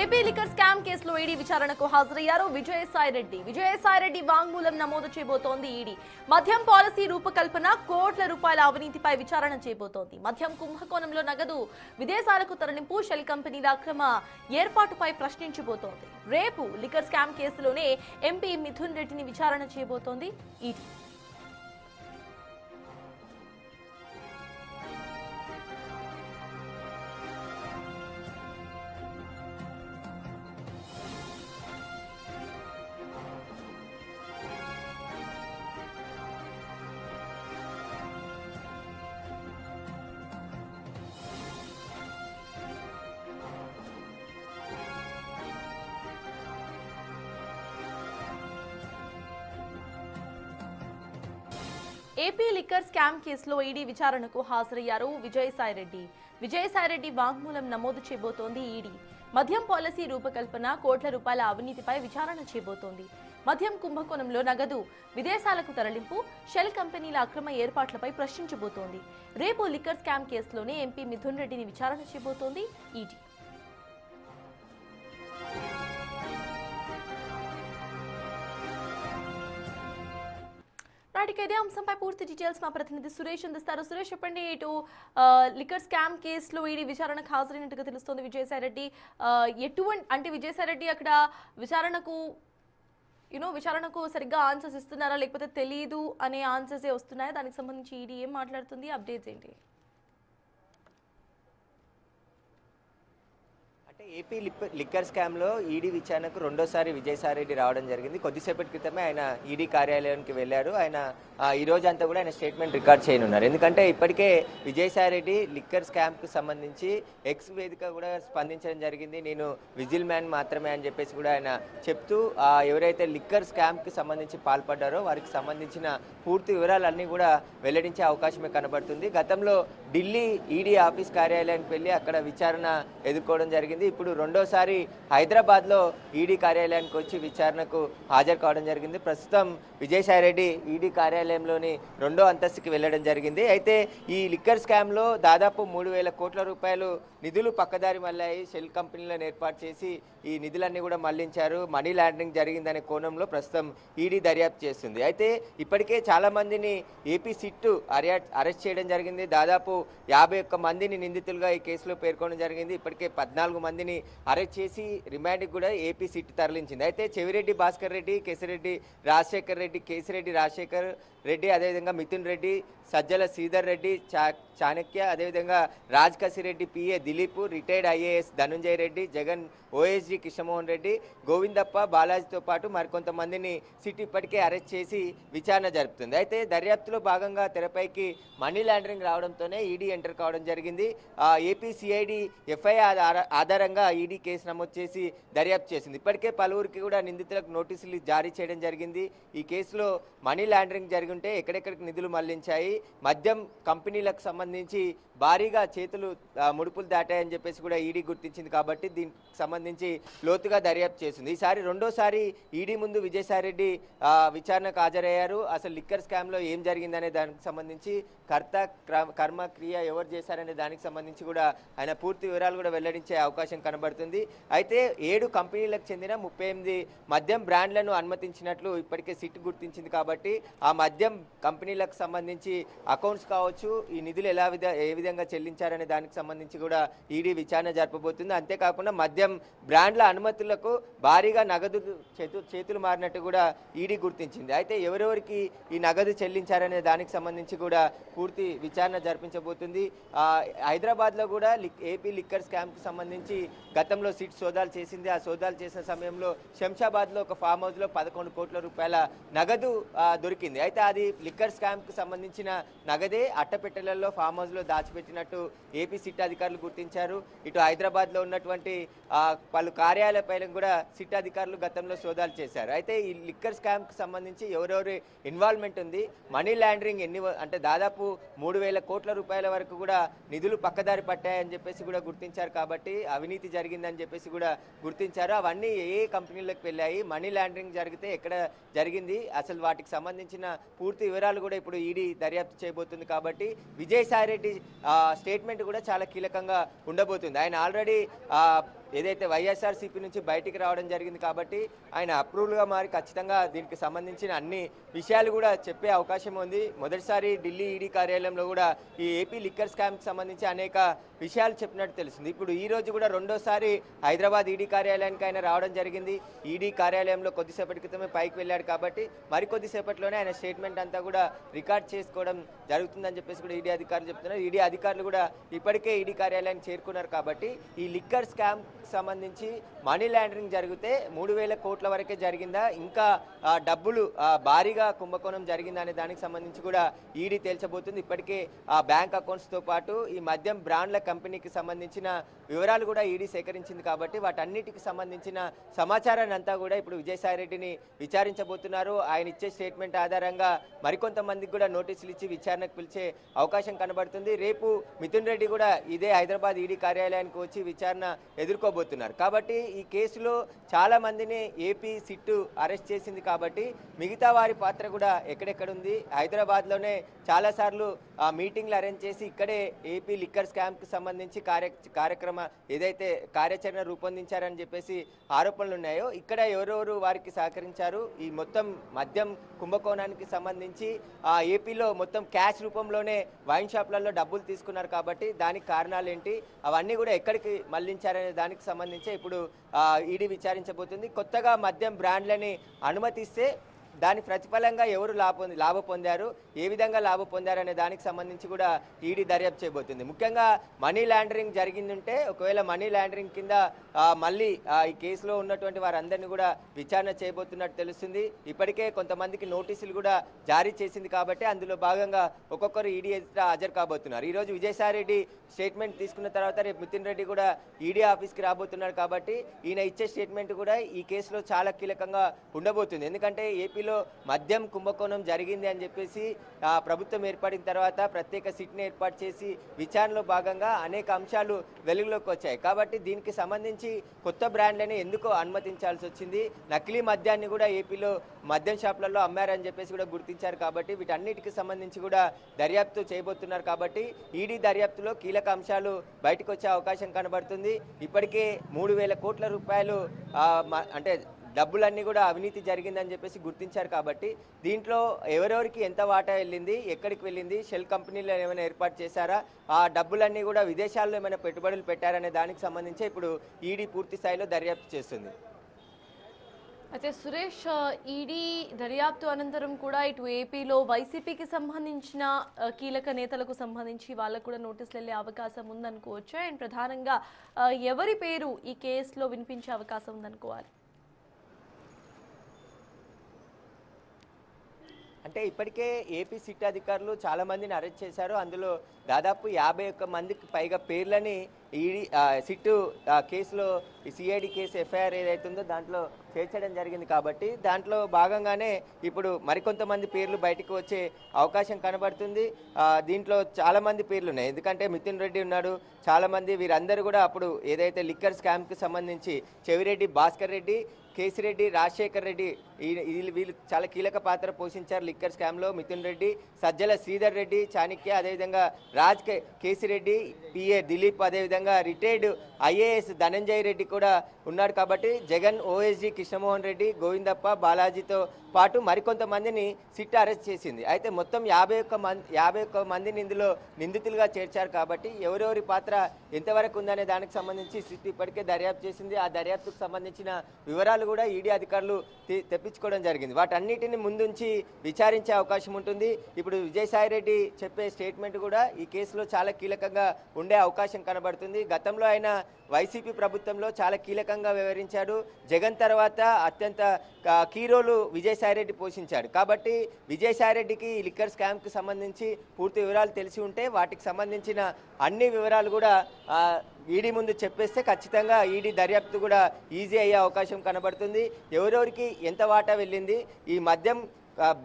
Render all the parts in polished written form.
AP liquor scam కేసులో ED విచారణకు హాజరయ్యారు విజయసాయిరెడ్డి వాంగ్మూలం నమోదు చేయబోతోంది ఈడీ. మద్యం పాలసీ రూపకల్పన, కోట్ల రూపాయల అవినీతిపై విచారణ చేయబోతోంది. మద్యం కుంభకోణంలో నగదు విదేశాలకు తరలింపు, షెల్ కంపెనీల అక్రమ ఏర్పాటుపై ప్రశ్నించబోతోంది. రేపు లిక్కర్ స్కామ్ కేసులోనే ఎంపీ మిథున్ రెడ్డిని విచారణ చేయబోతోంది ఈడీ. ఏపీ లిక్కర్ స్కామ్ కేసులో ఈడీ విచారణకు హాజరయ్యారు విజయసాయిరెడ్డి వాంగ్మూలం నమోదు చేయబోతోంది ఈడీ. మద్యం పాలసీ రూపకల్పన, కోట్ల రూపాయల అవినీతిపై విచారణ చేయబోతోంది. మద్యం కుంభకోణంలో నగదు విదేశాలకు తరలింపు, షెల్ కంపెనీల అక్రమ ఏర్పాట్లపై ప్రశ్నించబోతోంది. రేపు లిక్కర్ స్కామ్ కేసులోనే ఎంపీ మిథున్ రెడ్డిని విచారణ చేయబోతోంది ఈడీ. ఇదే అంశంపై పూర్తి డీటెయిల్స్ మా ప్రతినిధి సురేష్ అందిస్తారు. సురేష్, చెప్పండి. ఇటు లిక్కర్ స్కామ్ కేసులో ఈడీ విచారణకు హాజరైనట్టుగా తెలుస్తోంది విజయసాయిరెడ్డి. అంటే విజయసాయిరెడ్డి అక్కడ విచారణకు సరిగ్గా ఆన్సర్స్ ఇస్తున్నారా, లేకపోతే తెలీదు అనే ఆన్సర్సే వస్తున్నాయా? దానికి సంబంధించి ఈడీ ఏం మాట్లాడుతుంది, అప్డేట్స్ ఏంటి? ఏపీ లిక్కర్ స్కామ్లో ఈడీ విచారణకు రెండోసారి విజయసాయిరెడ్డి రావడం జరిగింది. కొద్దిసేపటి క్రితమే ఆయన ఈడీ కార్యాలయానికి వెళ్ళారు. ఆయన ఈ రోజంతా కూడా ఆయన స్టేట్మెంట్ రికార్డ్ చేయనున్నారు. ఎందుకంటే ఇప్పటికే విజయసాయిరెడ్డి లిక్కర్ స్కామ్కు సంబంధించి ఎక్స్ వేదిక కూడా స్పందించడం జరిగింది. నేను విజిల్ మ్యాన్ మాత్రమే అని చెప్పేసి కూడా ఆయన చెప్తూ ఎవరైతే లిక్కర్ స్కామ్కి సంబంధించి పాల్పడ్డారో వారికి సంబంధించిన పూర్తి వివరాలన్నీ కూడా వెల్లడించే అవకాశమే కనబడుతుంది. గతంలో ఢిల్లీ ఈడీ ఆఫీస్ కార్యాలయానికి వెళ్ళి అక్కడ విచారణ ఎదుర్కోవడం జరిగింది. ఇప్పుడు రెండోసారి హైదరాబాద్లో ఈడీ కార్యాలయానికి వచ్చి విచారణకు హాజరు కావడం జరిగింది. ప్రస్తుతం విజయసాయిరెడ్డి ఈడీ కార్యాలయంలోని రెండో అంతస్తుకి వెళ్ళడం జరిగింది. అయితే ఈ లిక్కర్ స్కామ్లో దాదాపు 3,000 కోట్ల రూపాయలు నిధులు పక్కదారి మళ్ళాయి. షెల్ కంపెనీలను ఏర్పాటు చేసి ఈ నిధులన్నీ కూడా మళ్లించారు. మనీ లాండరింగ్ జరిగిందనే కోణంలో ప్రస్తుతం ఈడీ దర్యాప్తు చేస్తుంది. అయితే ఇప్పటికే చాలా మందిని ఏపీ సిట్ అరెస్ట్ చేయడం జరిగింది. దాదాపు 51 మందిని నిందితులుగా ఈ కేసులో పేర్కొనడం జరిగింది. ఇప్పటికే 14 మందిని అరెస్ట్ చేసి రిమాండ్కి కూడా ఏపీ సిట్ తరలించింది. అయితే చెవిరెడ్డి భాస్కర్ రెడ్డి, కేసిరెడ్డి రాజశేఖర్ రెడ్డి, కేసిరెడ్డి రాజశేఖర్ రెడ్డి, అదేవిధంగా మిథున్ రెడ్డి, సజ్జల శ్రీధర్ రెడ్డి, చాణక్య, అదేవిధంగా Raj Kasireddy PA Dilip, retired IAS Dhananjaya Reddy, Jagan OSD Krishnamohan Reddy, Govindappa, బాలాజీతో పాటు మరికొంతమందిని సిట్ ఇప్పటికే అరెస్ట్ చేసి విచారణ జరుపుతుంది. అయితే దర్యాప్తులో భాగంగా తెరపైకి మనీ లాండరింగ్ రావడంతోనే ఈడీ ఎంటర్ కావడం జరిగింది. ఏపీ సిఐడి ఎఫ్ఐఆర్ ఆధారంగా ఈడీ కేసు నమోదు చేసి దర్యాప్తు చేసింది. ఇప్పటికే పలువురికి కూడా నిందితులకు నోటీసులు జారీ చేయడం జరిగింది. ఈ కేసులో మనీ లాండరింగ్ జరిగి ఉంటే ఎక్కడెక్కడికి నిధులు మళ్లించాయి, మద్యం కంపెనీలకు సంబంధించి భారీగా చేతులు ముడుపులు దాటాయని చెప్పేసి కూడా ఈడీ గుర్తించింది. కాబట్టి దీనికి సంబంధించి లోతుగా దర్యాప్తు చేసింది. ఈసారి రెండోసారి ఈడీ ముందు విజయసాయిరెడ్డి విచారణకు హాజరయ్యారు. అసలు లిక్కర్ స్కామ్లో ఏం జరిగిందనే దానికి సంబంధించి కర్మ క్రియ ఎవరు చేశారనే దానికి సంబంధించి కూడా ఆయన పూర్తి వివరాలు కూడా వెల్లడించే అవకాశం కనబడుతుంది. అయితే 7 కంపెనీలకు చెందిన 38 మద్యం బ్రాండ్లను అనుమతించినట్లు ఇప్పటికే సిట్ గుర్తించింది. కాబట్టి ఆ మద్యం కంపెనీలకు సంబంధించి అకౌంట్స్ కావచ్చు, ఈ నిధులు ఏ విధంగా చెల్లించారనే దానికి సంబంధించి కూడా ఈడీ విచారణ జరపబోతుంది. అంతేకాకుండా మద్యం బ్రాండ్ల అనుమతులకు భారీగా నగదు చేతులు మారినట్టు కూడా ఈడీ గుర్తించింది. అయితే ఎవరెవరికి ఈ నగదు చెల్లించారనే దానికి సంబంధించి కూడా పూర్తి విచారణ జరిపించబోతుంది. హైదరాబాద్లో కూడా ఏపీ లిక్కర్ స్కామ్కి సంబంధించి గతంలో సిట్ సోదాలు చేసింది. ఆ సోదాలు చేసిన సమయంలో శంషాబాద్లో ఒక ఫామ్ హౌస్లో 11 కోట్ల రూపాయల నగదు దొరికింది. అయితే అది లిక్కర్ స్కామ్కి సంబంధించిన నగదే అట్టపెట్టెలలో ఫామ్ హౌస్లో దాచిపెట్టినట్టు ఏపీ సిట్ అధికారులు గుర్తించారు. ఇటు హైదరాబాద్లో ఉన్నటువంటి పలు కార్యాలయాలపైన కూడా సిట్ అధికారులు గతంలో సోదాలు చేశారు. అయితే ఈ లిక్కర్ స్కామ్కి సంబంధించి ఎవరెవరి ఇన్వాల్వ్మెంట్ ఉంది, మనీ లాండరింగ్ అంటే దాదాపు 3,000 కోట్ల రూపాయల వరకు కూడా నిధులు పక్కదారి పట్టాయని చెప్పేసి కూడా గుర్తించారు. కాబట్టి అవినీతి జరిగిందని చెప్పేసి కూడా గుర్తించారు. అవన్నీ ఏ కంపెనీలకు వెళ్ళాయి, మనీ లాండరింగ్ జరిగితే ఎక్కడ జరిగింది, అసలు వాటికి సంబంధించిన పూర్తి వివరాలు కూడా ఇప్పుడు ఈడీ దర్యాప్తు చేయబోతుంది. కాబట్టి విజయసాయిరెడ్డి స్టేట్మెంట్ కూడా చాలా కీలకంగా ఉండబోతుంది. ఆయన ఆల్రెడీ ఏదైతే వైఎస్ఆర్సీపీ నుంచి బయటికి రావడం జరిగింది కాబట్టి ఆయన అప్రూవల్గా మారి ఖచ్చితంగా దీనికి సంబంధించిన అన్ని విషయాలు కూడా చెప్పే అవకాశం ఉంది. మొదటిసారి ఢిల్లీ ఈడీ కార్యాలయంలో కూడా ఈ ఏపీ లిక్కర్ స్కామ్కి సంబంధించి అనేక విషయాలు చెప్పినట్టు తెలుస్తుంది. ఇప్పుడు ఈ రోజు కూడా రెండోసారి హైదరాబాద్ ఈడీ కార్యాలయానికి ఆయన రావడం జరిగింది. ఈడీ కార్యాలయంలో కొద్దిసేపటి క్రితమే పైకి వెళ్ళాడు కాబట్టి మరికొద్దిసేపట్లోనే ఆయన స్టేట్మెంట్ అంతా కూడా రికార్డ్ చేసుకోవడం జరుగుతుందని చెప్పేసి కూడా ఈడీ అధికారులు చెప్తున్నారు. ఈడీ అధికారులు కూడా ఇప్పటికే ఈడీ కార్యాలయానికి చేరుకున్నారు కాబట్టి ఈ లిక్కర్ స్కామ్ సంబంధించి మనీ లాండరింగ్ జరిగితే 3,000 కోట్ల వరకే జరిగిందా, ఇంకా డబ్బులు భారీగా కుంభకోణం జరిగిందా అనే దానికి సంబంధించి కూడా ఈడీ తేల్చబోతుంది. ఇప్పటికే ఆ బ్యాంక్ అకౌంట్స్తో పాటు ఈ మద్యం బ్రాండ్ల కంపెనీకి సంబంధించిన వివరాలు కూడా ఈడీ సేకరించింది కాబట్టి వాటన్నిటికి సంబంధించిన సమాచారాన్ని అంతా కూడా ఇప్పుడు విజయసాయిరెడ్డిని విచారించబోతున్నారు. ఆయన ఇచ్చే స్టేట్మెంట్ ఆధారంగా మరికొంతమందికి కూడా నోటీసులు ఇచ్చి విచారణకు పిలిచే అవకాశం కనబడుతుంది. రేపు మిథున్ రెడ్డి కూడా ఇదే హైదరాబాద్ ఈడీ కార్యాలయానికి వచ్చి విచారణ ఎదుర్కోబోతున్నారు. కాబట్టి ఈ కేసులో చాలా మందిని ఏపీ సిట్టు అరెస్ట్ చేసింది కాబట్టి మిగతా వారి పాత్ర కూడా ఎక్కడెక్కడ ఉంది. హైదరాబాద్లోనే చాలాసార్లు మీటింగ్లు అరేంజ్ చేసి ఇక్కడే ఏపీ లిక్కర్ స్కామ్కి సంబంధించి ఏదైతే కార్యాచరణ రూపొందించారని చెప్పేసి ఆరోపణలు ఉన్నాయో ఇక్కడ ఎవరెవరు వారికి సహకరించారు, ఈ మొత్తం మద్యం కుంభకోణానికి సంబంధించి ఏపీలో మొత్తం క్యాష్ రూపంలోనే వైన్ షాప్లలో డబ్బులు తీసుకున్నారు కాబట్టి దానికి కారణాలు ఏంటి, అవన్నీ కూడా ఎక్కడికి మళ్లించారనే దానికి సంబంధించి ఇప్పుడు ఈడీ విచారించబోతుంది. కొత్తగా మద్యం బ్రాండ్లని అనుమతిస్తే దాని ప్రతిఫలంగా ఎవరు లాభ పొందారు, ఏ విధంగా లాభ పొందారు అనే దానికి సంబంధించి కూడా ఈడీ దర్యాప్తు చేయబోతుంది. ముఖ్యంగా మనీ లాండరింగ్ జరిగిందంటే ఒకవేళ మనీ లాండరింగ్ కింద మళ్ళీ ఈ కేసులో ఉన్నటువంటి వారందరినీ కూడా విచారణ చేయబోతున్నట్టు తెలుస్తుంది. ఇప్పటికే కొంతమందికి నోటీసులు కూడా జారీ చేసింది కాబట్టి అందులో భాగంగా ఒక్కొక్కరు ఈడీ ఎదుట హాజరు కాబోతున్నారు. ఈరోజు విజయసాయిరెడ్డి స్టేట్మెంట్ తీసుకున్న తర్వాత రేపు మిథున్ రెడ్డి కూడా ఈడీ ఆఫీస్కి రాబోతున్నారు కాబట్టి ఈయన ఇచ్చే స్టేట్మెంట్ కూడా ఈ కేసులో చాలా కీలకంగా ఉండబోతుంది. ఎందుకంటే ఏపీలో మద్యం కుంభకోణం జరిగింది అని చెప్పేసి ప్రభుత్వం ఏర్పడిన తర్వాత ప్రత్యేక సిట్ని ఏర్పాటు చేసి విచారణలో భాగంగా అనేక అంశాలు వెలుగులోకి వచ్చాయి. కాబట్టి దీనికి సంబంధించి కొత్త బ్రాండ్లని ఎందుకు అనుమతించాల్సి వచ్చింది, నకిలీ మద్యాన్ని కూడా ఏపీలో మద్యం షాపులలో అమ్మారని చెప్పేసి కూడా గుర్తించారు. కాబట్టి వీటన్నిటికి సంబంధించి కూడా దర్యాప్తు చేయబోతున్నారు. కాబట్టి ఈడీ దర్యాప్తులో కీలక అంశాలు బయటకు వచ్చే అవకాశం కనబడుతుంది. ఇప్పటికే 3,000 కోట్ల రూపాయలు అంటే డబ్బులన్నీ కూడా అవినీతి జరిగిందని చెప్పేసి గుర్తించారు. కాబట్టి దీంట్లో ఎవరెవరికి ఎంత వాటా వెళ్ళింది, ఎక్కడికి వెళ్ళింది, షెల్ కంపెనీలు ఏమైనా ఏర్పాటు చేశారా, ఆ డబ్బులన్నీ కూడా విదేశాల్లో ఏమైనా పెట్టుబడులు పెట్టారనే దానికి సంబంధించి ఇప్పుడు ఈడీ పూర్తి స్థాయిలో దర్యాప్తు చేస్తుంది. అయితే సురేష్, ఈడీ దర్యాప్తు అనంతరం కూడా ఇటు ఏపీలో వైసీపీకి సంబంధించిన కీలక నేతలకు సంబంధించి వాళ్ళకు కూడా నోటీసులు వెళ్ళే అవకాశం ఉందనుకోవచ్చు. అండ్ ప్రధానంగా ఎవరి పేరు ఈ కేసులో వినిపించే అవకాశం ఉందనుకోవాలి? అంటే ఇప్పటికే ఏపీ సిట్ అధికారులు చాలా మందిని అరెస్ట్ చేశారు. అందులో దాదాపు 51 మందికి పైగా పేర్లని ఈడీ సిట్టు కేసులో సిఐడి కేసు ఎఫ్ఐఆర్ ఏదైతుందో దాంట్లో చేర్చడం జరిగింది. కాబట్టి దాంట్లో భాగంగానే ఇప్పుడు మరికొంతమంది పేర్లు బయటకు వచ్చే అవకాశం కనబడుతుంది. దీంట్లో చాలామంది పేర్లు ఉన్నాయి. ఎందుకంటే మిథున్ రెడ్డి ఉన్నాడు, చాలామంది వీరందరూ కూడా అప్పుడు ఏదైతే లిక్కర్ స్కామ్కి సంబంధించి చెవిరెడ్డి భాస్కర్ రెడ్డి, కేసిరెడ్డి, రాజశేఖర్ రెడ్డి వీళ్ళు చాలా కీలక పాత్ర పోషించారు లిక్కర్ స్కామ్లో. మిథున్ రెడ్డి, సజ్జల శ్రీధర్ రెడ్డి, చాణక్య, అదేవిధంగా కేసిరెడ్డి, పిఏ దిలీప్, అదేవిధంగా రిటైర్డ్ ఐఏఎస్ ధనంజయ్ రెడ్డి కూడా ఉన్నాడు. కాబట్టి జగన్, ఓఎస్జీ కృష్ణమోహన్ రెడ్డి, గోవిందప్ప, బాలాజీతో పాటు మరికొంతమందిని సిట్ అరెస్ట్ చేసింది. అయితే మొత్తం 51 మందిని ఇందులో నిందితులుగా చేర్చారు. కాబట్టి ఎవరెవరి పాత్ర ఎంతవరకు ఉందనే దానికి సంబంధించి సిట్ ఇప్పటికే దర్యాప్తు చేసింది. ఆ దర్యాప్తుకు సంబంధించిన వివరాలు కూడా ఈడీ అధికారులు తెప్పించుకోవడం జరిగింది. వాటన్నిటిని ముందుంచి విచారించే అవకాశం ఉంటుంది. ఇప్పుడు విజయసాయిరెడ్డి చెప్పే స్టేట్మెంట్ కూడా ఈ కేసులో చాలా కీలకంగా ఉండే అవకాశం కనబడుతుంది. గతంలో ఆయన వైసీపీ ప్రభుత్వంలో చాలా కీలకంగా వ్యవహరించాడు. జగన్ తర్వాత అత్యంత కీ రోలు విజయసాయిరెడ్డి పోషించాడు. కాబట్టి విజయసాయిరెడ్డికి ఈ లిక్కర్ స్కామ్కి సంబంధించి పూర్తి వివరాలు తెలిసి ఉంటే వాటికి సంబంధించిన అన్ని వివరాలు కూడా ఈడీ ముందు చెప్పేస్తే ఖచ్చితంగా ఈడీ దర్యాప్తు కూడా ఈజీ అయ్యే అవకాశం కనబడుతుంది. ఎవరెవరికి ఎంత వాటా వెళ్ళింది, ఈ మద్యం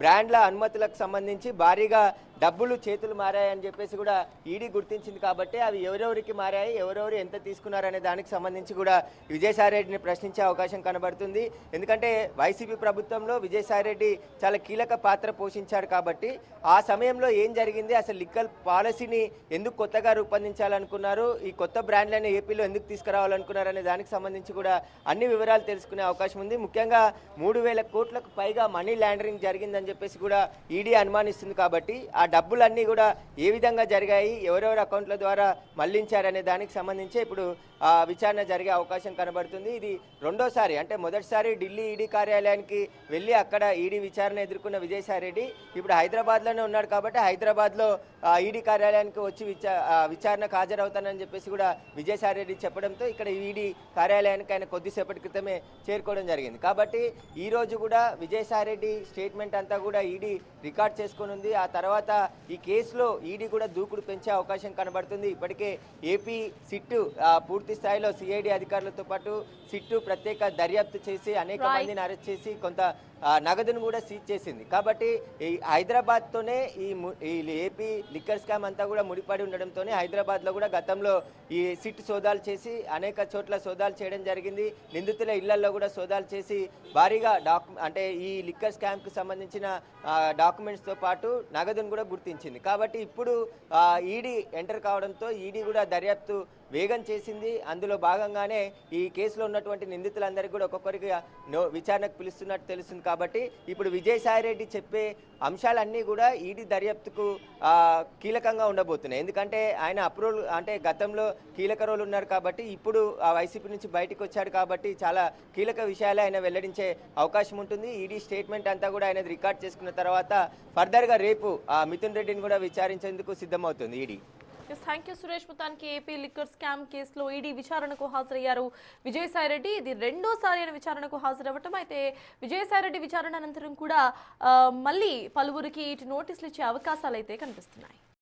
బ్రాండ్ల అనుమతులకు సంబంధించి భారీగా డబ్బులు చేతులు మారాయని చెప్పేసి కూడా ఈడీ గుర్తించింది కాబట్టి అవి ఎవరెవరికి మారాయి, ఎవరెవరు ఎంత తీసుకున్నారనే దానికి సంబంధించి కూడా విజయసాయిరెడ్డిని ప్రశ్నించే అవకాశం కనబడుతుంది. ఎందుకంటే వైసీపీ ప్రభుత్వంలో విజయసాయిరెడ్డి చాలా కీలక పాత్ర పోషించాడు కాబట్టి ఆ సమయంలో ఏం జరిగింది, అసలు లిక్కర్ పాలసీని ఎందుకు కొత్తగా రూపొందించాలనుకున్నారు, ఈ కొత్త బ్రాండ్లను ఏపీలో ఎందుకు తీసుకురావాలనుకున్నారు అనే దానికి సంబంధించి కూడా అన్ని వివరాలు తెలుసుకునే అవకాశం ఉంది. ముఖ్యంగా 3,000 కోట్లకు పైగా మనీ లాండరింగ్ జరిగిందని చెప్పేసి కూడా ఈడీ అనుమానిస్తుంది కాబట్టి ఆ డబ్బులన్నీ కూడా ఏ విధంగా జరిగాయి, ఎవరెవరి అకౌంట్ల ద్వారా మళ్లించారనే దానికి సంబంధించి ఇప్పుడు విచారణ జరిగే అవకాశం కనబడుతుంది. ఇది రెండోసారి, అంటే మొదటిసారి ఢిల్లీ ఈడీ కార్యాలయానికి వెళ్ళి అక్కడ ఈడీ విచారణ ఎదుర్కొన్న విజయసాయిరెడ్డి ఇప్పుడు హైదరాబాద్లోనే ఉన్నాడు కాబట్టి హైదరాబాద్లో ఈడీ కార్యాలయానికి వచ్చి విచారణకు హాజరవుతానని చెప్పేసి కూడా విజయసాయిరెడ్డి చెప్పడంతో ఇక్కడ ఈడీ కార్యాలయానికి ఆయన కొద్దిసేపటి క్రితమే చేరుకోవడం జరిగింది. కాబట్టి ఈ రోజు కూడా విజయసాయిరెడ్డి స్టేట్మెంట్ అంతా కూడా ఈడీ రికార్డ్ చేసుకుని ఉంది. ఆ తర్వాత ఈ కేసులో ఈడీ కూడా దూకుడు పెంచే అవకాశం కనబడుతుంది. ఇప్పటికే ఏపీ సిట్టు పూర్తి స్థాయిలో సిఐడి అధికారులతో పాటు సిట్టు ప్రత్యేక దర్యాప్తు చేసి అనేక మందిని అరెస్ట్ చేసి కొంత నగదును కూడా సీజ్ చేసింది. కాబట్టి ఈ హైదరాబాద్తోనే ఈ ఏపీ లిక్కర్ స్కామ్ అంతా కూడా ముడిపడి ఉండడంతోనే హైదరాబాద్లో కూడా గతంలో ఈ సిట్ సోదాలు చేసి అనేక చోట్ల సోదాలు చేయడం జరిగింది. నిందితుల ఇళ్లలో కూడా సోదాలు చేసి భారీగా అంటే ఈ లిక్కర్ స్కామ్కి సంబంధించిన డాక్యుమెంట్స్తో పాటు నగదును కూడా గుర్తించింది. కాబట్టి ఇప్పుడు ఈడీ ఎంటర్ కావడంతో ఈడీ కూడా దర్యాప్తు వేగం చేసింది. అందులో భాగంగానే ఈ కేసులో ఉన్నటువంటి నిందితులందరికీ కూడా ఒక్కొక్కరికి విచారణకు పిలుస్తున్నట్టు తెలుస్తుంది. కాబట్టి ఇప్పుడు విజయసాయిరెడ్డి చెప్పే అంశాలన్నీ కూడా ఈడీ దర్యాప్తుకు కీలకంగా ఉండబోతున్నాయి. ఎందుకంటే ఆయన అప్రూవల్ అంటే గతంలో కీలక రోల్ ఉన్నారు కాబట్టి ఇప్పుడు ఆ వైసీపీ నుంచి బయటకు వచ్చాడు కాబట్టి చాలా కీలక విషయాలే ఆయన వెల్లడించే అవకాశం ఉంటుంది. ఈడీ స్టేట్మెంట్ అంతా కూడా ఆయన రికార్డ్ చేసుకున్న తర్వాత ఫర్దర్గా రేపు మిథున్ రెడ్డిని కూడా విచారించేందుకు సిద్ధమవుతుంది ఈడీ. Thank you Suresh. మొత్తానికి ఏపీ లిక్కర్ స్కామ్ కేసులో ఈడీ విచారణకు హాజరయ్యారు విజయసాయిరెడ్డి. ఇది రెండోసారి ఆయన విచారణకు హాజరవ్వటం. అయితే విజయసాయిరెడ్డి విచారణ అనంతరం కూడా మళ్ళీ పలువురికి ఇటు నోటీసులు ఇచ్చే అవకాశాలు అయితే కనిపిస్తున్నాయి.